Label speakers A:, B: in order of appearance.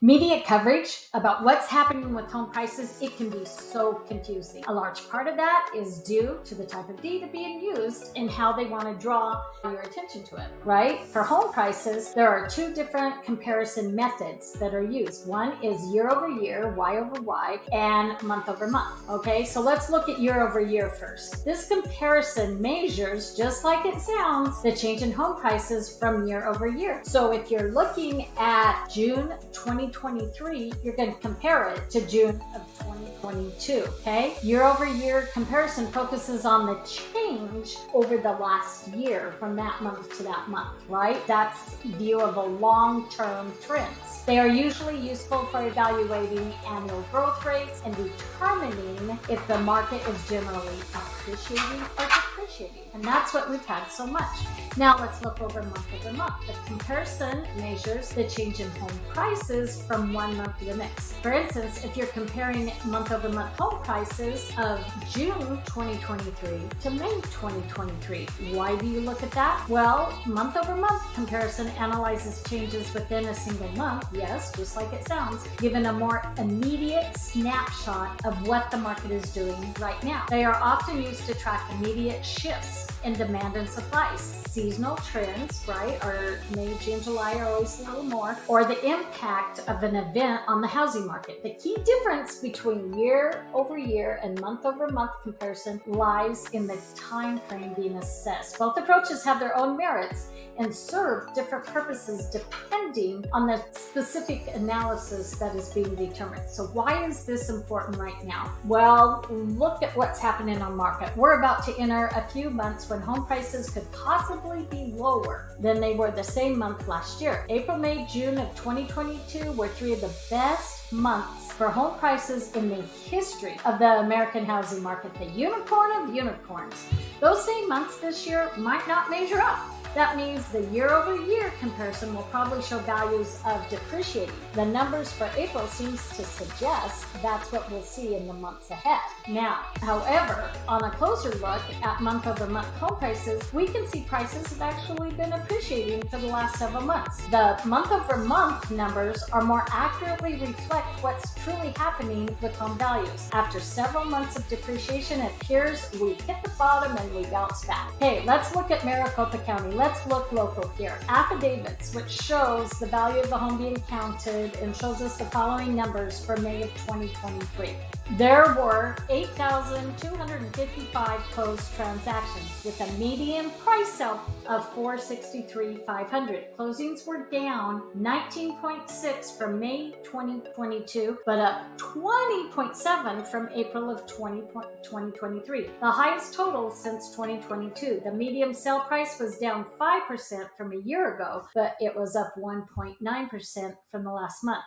A: Media coverage about what's happening with home prices, it can be so confusing. A large part of that is due to the type of data being used and how they want to draw your attention to it, right? For home prices, there are two different comparison methods that are used. One is year over year, Y over Y, and month over month. Okay, so let's look at year over year first. This comparison measures, just like it sounds, the change in home prices from year over year. So if you're looking at June 2023, you're going to compare it to June of 2022, okay? Year over year comparison focuses on the change over the last year from that month to that month, right? That's view of a long-term trends. They are usually useful for evaluating annual growth rates and determining if the market is generally appreciating or depreciating. And that's what we've had so much. Now let's look over month. The comparison measures the change in home prices from one month to the next. For instance, if you're comparing month over month home prices of June 2023 to May 2023, why do you look at that? Well, month over month comparison analyzes changes within a single month, yes, just like it sounds, given a more immediate snapshot of what the market is doing right now. They are often used to track immediate shifts in demand and supply. Seasonal trends, right, or May, June, July are always a little more, or the impact of an event on the housing market. The key difference between year over year and month over month comparison lies in the time frame being assessed. Both approaches have their own merits and serve different purposes depending on the specific analysis that is being determined. So why is this important right now? Well, look at what's happening on market. We're about to enter a few months when home prices could possibly be lower than they were the same month last year. April, May, June of 2022 were three of the best months for home prices in the history of the American housing market. The unicorn of unicorns. Those same months this year might not measure up. That means the year-over-year comparison will probably show values of depreciating. The numbers for April seems to suggest that's what we'll see in the months ahead. Now, however, on a closer look at month-over-month home prices, we can see prices have actually been appreciating for the last several months. The month-over-month numbers are more accurately reflect what's truly happening with home values. After several months of depreciation, it appears we hit the bottom and we bounce back. Hey, let's look at Maricopa County. Let's look local here. Affidavits, which shows the value of the home being counted and shows us the following numbers for May of 2023. There were 8,255 closed transactions with a median price sale of $463,500. Closings were down 19.6 from May 2022, but up 20.7 from April of 2023. The highest total since 2022. The median sale price was down 5% from a year ago, but it was up 1.9% from the last month.